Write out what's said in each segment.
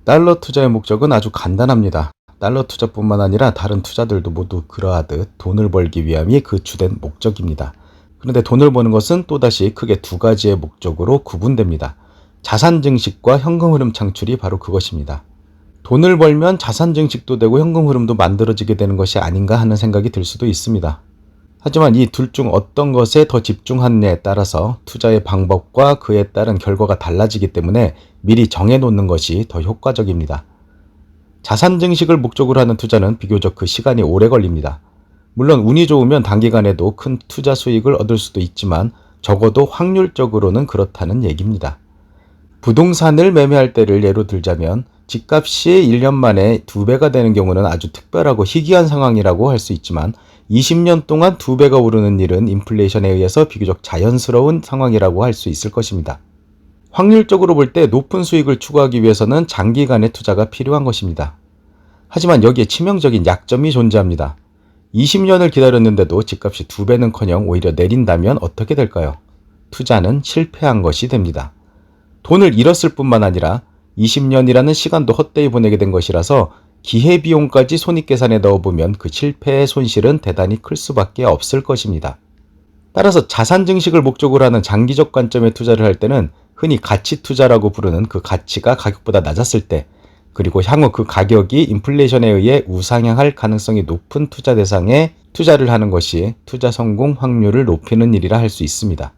달러 투자의 목적은 아주 간단합니다. 달러 투자뿐만 아니라 다른 투자들도 모두 그러하듯 돈을 벌기 위함이 그 주된 목적입니다. 그런데 돈을 버는 것은 또다시 크게 두 가지의 목적으로 구분됩니다. 자산 증식과 현금 흐름 창출이 바로 그것입니다. 돈을 벌면 자산 증식도 되고 현금 흐름도 만들어지게 되는 것이 아닌가 하는 생각이 들 수도 있습니다. 하지만 이 둘 중 어떤 것에 더 집중하느냐에 따라서 투자의 방법과 그에 따른 결과가 달라지기 때문에 미리 정해놓는 것이 더 효과적입니다. 자산 증식을 목적으로 하는 투자는 비교적 그 시간이 오래 걸립니다. 물론 운이 좋으면 단기간에도 큰 투자 수익을 얻을 수도 있지만 적어도 확률적으로는 그렇다는 얘기입니다. 부동산을 매매할 때를 예로 들자면 집값이 1년 만에 2배가 되는 경우는 아주 특별하고 희귀한 상황이라고 할 수 있지만 20년 동안 2배가 오르는 일은 인플레이션에 의해서 비교적 자연스러운 상황이라고 할 수 있을 것입니다. 확률적으로 볼 때 높은 수익을 추구하기 위해서는 장기간의 투자가 필요한 것입니다. 하지만 여기에 치명적인 약점이 존재합니다. 20년을 기다렸는데도 집값이 2배는커녕 오히려 내린다면 어떻게 될까요? 투자는 실패한 것이 됩니다. 돈을 잃었을 뿐만 아니라 20년이라는 시간도 헛되이 보내게 된 것이라서 기회비용까지 손익계산에 넣어보면 그 실패의 손실은 대단히 클 수밖에 없을 것입니다. 따라서 자산 증식을 목적으로 하는 장기적 관점의 투자를 할 때는 흔히 가치 투자라고 부르는 그 가치가 가격보다 낮았을 때, 그리고 향후 그 가격이 인플레이션에 의해 우상향할 가능성이 높은 투자 대상에 투자를 하는 것이 투자 성공 확률을 높이는 일이라 할 수 있습니다.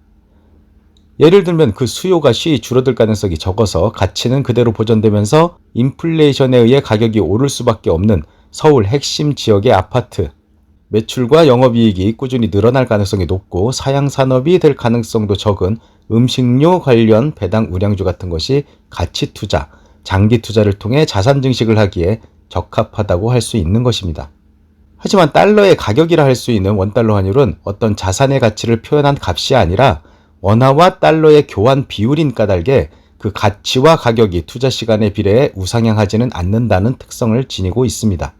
예를 들면 그 수요가 쉬이 줄어들 가능성이 적어서 가치는 그대로 보존되면서 인플레이션에 의해 가격이 오를 수밖에 없는 서울 핵심 지역의 아파트, 매출과 영업이익이 꾸준히 늘어날 가능성이 높고 사양산업이 될 가능성도 적은 음식료 관련 배당 우량주 같은 것이 가치 투자, 장기 투자를 통해 자산 증식을 하기에 적합하다고 할 수 있는 것입니다. 하지만 달러의 가격이라 할 수 있는 원달러 환율은 어떤 자산의 가치를 표현한 값이 아니라 원화와 달러의 교환 비율인 까닭에 그 가치와 가격이 투자 시간에 비례해 우상향하지는 않는다는 특성을 지니고 있습니다.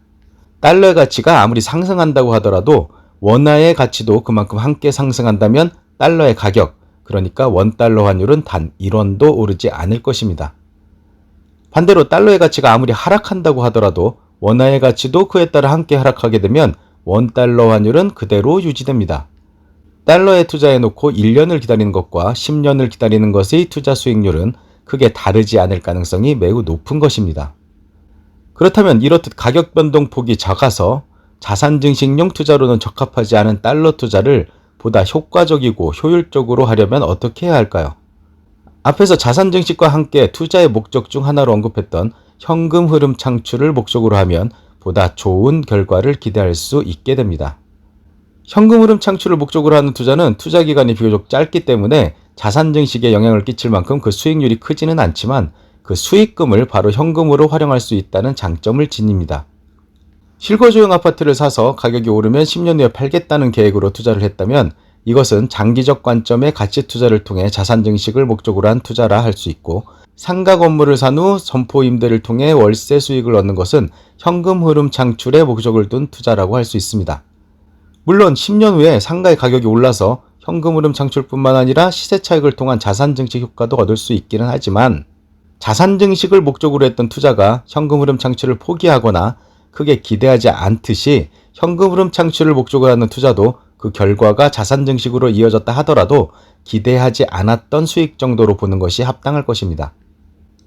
달러의 가치가 아무리 상승한다고 하더라도 원화의 가치도 그만큼 함께 상승한다면 달러의 가격, 그러니까 원달러 환율은 단 1원도 오르지 않을 것입니다. 반대로 달러의 가치가 아무리 하락한다고 하더라도 원화의 가치도 그에 따라 함께 하락하게 되면 원달러 환율은 그대로 유지됩니다. 달러에 투자해놓고 1년을 기다리는 것과 10년을 기다리는 것의 투자 수익률은 크게 다르지 않을 가능성이 매우 높은 것입니다. 그렇다면 이렇듯 가격 변동폭이 작아서 자산 증식용 투자로는 적합하지 않은 달러 투자를 보다 효과적이고 효율적으로 하려면 어떻게 해야 할까요? 앞에서 자산 증식과 함께 투자의 목적 중 하나로 언급했던 현금 흐름 창출을 목적으로 하면 보다 좋은 결과를 기대할 수 있게 됩니다. 현금 흐름 창출을 목적으로 하는 투자는 투자 기간이 비교적 짧기 때문에 자산 증식에 영향을 끼칠 만큼 그 수익률이 크지는 않지만 그 수익금을 바로 현금으로 활용할 수 있다는 장점을 지닙니다. 실거주용 아파트를 사서 가격이 오르면 10년 후에 팔겠다는 계획으로 투자를 했다면 이것은 장기적 관점의 가치 투자를 통해 자산 증식을 목적으로 한 투자라 할 수 있고, 상가 건물을 산 후 점포 임대를 통해 월세 수익을 얻는 것은 현금 흐름 창출에 목적을 둔 투자라고 할 수 있습니다. 물론 10년 후에 상가의 가격이 올라서 현금 흐름 창출뿐만 아니라 시세 차익을 통한 자산 증식 효과도 얻을 수 있기는 하지만 자산 증식을 목적으로 했던 투자가 현금 흐름 창출을 포기하거나 크게 기대하지 않듯이 현금 흐름 창출을 목적으로 하는 투자도 그 결과가 자산 증식으로 이어졌다 하더라도 기대하지 않았던 수익 정도로 보는 것이 합당할 것입니다.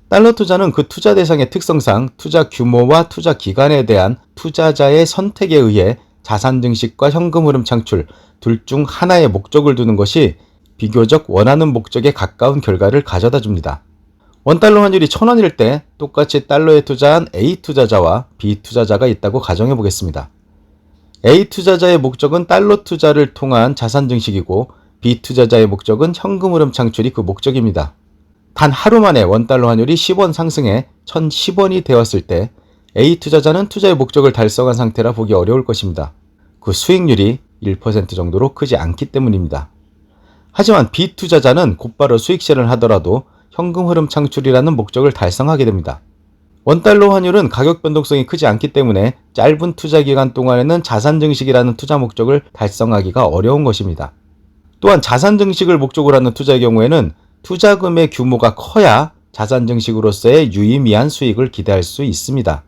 달러 투자는 그 투자 대상의 특성상 투자 규모와 투자 기간에 대한 투자자의 선택에 의해 자산 증식과 현금 흐름 창출 둘 중 하나의 목적을 두는 것이 비교적 원하는 목적에 가까운 결과를 가져다 줍니다. 원달러 환율이 1,000원일 때 똑같이 달러에 투자한 A 투자자와 B 투자자가 있다고 가정해 보겠습니다. A 투자자의 목적은 달러 투자를 통한 자산 증식이고 B 투자자의 목적은 현금 흐름 창출이 그 목적입니다. 단 하루 만에 원달러 환율이 10원 상승해 1,010원이 되었을 때 A 투자자는 투자의 목적을 달성한 상태라 보기 어려울 것입니다. 그 수익률이 1% 정도로 크지 않기 때문입니다. 하지만 B 투자자는 곧바로 수익 실현을 하더라도 현금 흐름 창출이라는 목적을 달성하게 됩니다. 원달러 환율은 가격 변동성이 크지 않기 때문에 짧은 투자 기간 동안에는 자산 증식이라는 투자 목적을 달성하기가 어려운 것입니다. 또한 자산 증식을 목적으로 하는 투자의 경우에는 투자금의 규모가 커야 자산 증식으로서의 유의미한 수익을 기대할 수 있습니다.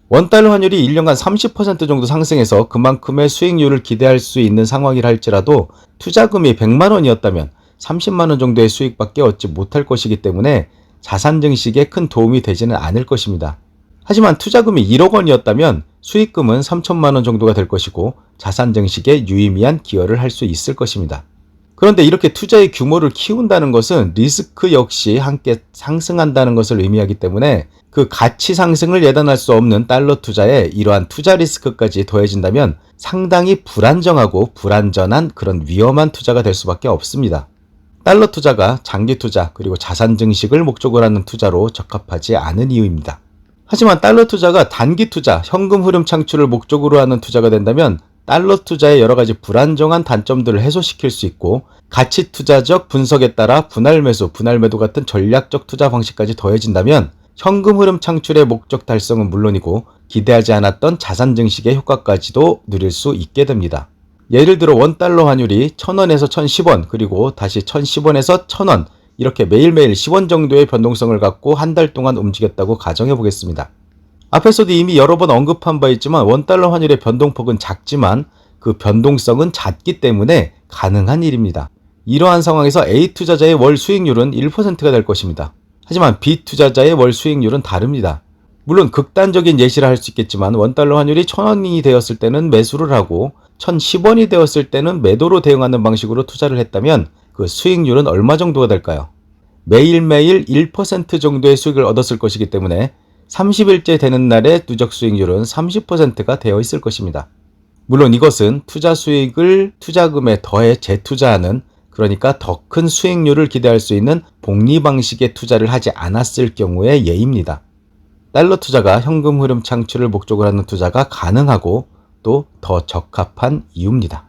원달러 환율이 1년간 30% 정도 상승해서 그만큼의 수익률을 기대할 수 있는 상황이라 할지라도 투자금이 100만 원이었다면 30만 원 정도의 수익밖에 얻지 못할 것이기 때문에 자산 증식에 큰 도움이 되지는 않을 것입니다. 하지만 투자금이 1억 원이었다면 수익금은 3천만 원 정도가 될 것이고 자산 증식에 유의미한 기여를 할 수 있을 것입니다. 그런데 이렇게 투자의 규모를 키운다는 것은 리스크 역시 함께 상승한다는 것을 의미하기 때문에 그 가치 상승을 예단할 수 없는 달러 투자에 이러한 투자 리스크까지 더해진다면 상당히 불안정하고 불안전한 그런 위험한 투자가 될 수밖에 없습니다. 달러 투자가 장기 투자 그리고 자산 증식을 목적으로 하는 투자로 적합하지 않은 이유입니다. 하지만 달러 투자가 단기 투자, 현금 흐름 창출을 목적으로 하는 투자가 된다면 달러 투자의 여러 가지 불안정한 단점들을 해소시킬 수 있고 가치 투자적 분석에 따라 분할 매수, 분할 매도 같은 전략적 투자 방식까지 더해진다면 현금 흐름 창출의 목적 달성은 물론이고 기대하지 않았던 자산 증식의 효과까지도 누릴 수 있게 됩니다. 예를 들어 원달러 환율이 1000원에서 1010원 그리고 다시 1010원에서 1000원 이렇게 매일매일 10원 정도의 변동성을 갖고 한 달 동안 움직였다고 가정해 보겠습니다. 앞에서도 이미 여러 번 언급한 바 있지만 원달러 환율의 변동폭은 작지만 그 변동성은 잦기 때문에 가능한 일입니다. 이러한 상황에서 A 투자자의 월 수익률은 1%가 될 것입니다. 하지만 B 투자자의 월 수익률은 다릅니다. 물론 극단적인 예시를 할 수 있겠지만 원달러 환율이 1000원이 되었을 때는 매수를 하고 1010원이 되었을 때는 매도로 대응하는 방식으로 투자를 했다면 그 수익률은 얼마 정도가 될까요? 매일매일 1% 정도의 수익을 얻었을 것이기 때문에 30일째 되는 날의 누적 수익률은 30%가 되어 있을 것입니다. 물론 이것은 투자 수익을 투자금에 더해 재투자하는 그러니까 더 큰 수익률을 기대할 수 있는 복리 방식의 투자를 하지 않았을 경우의 예입니다. 달러 투자가 현금 흐름 창출을 목적으로 하는 투자가 가능하고 또 더 적합한 이유입니다.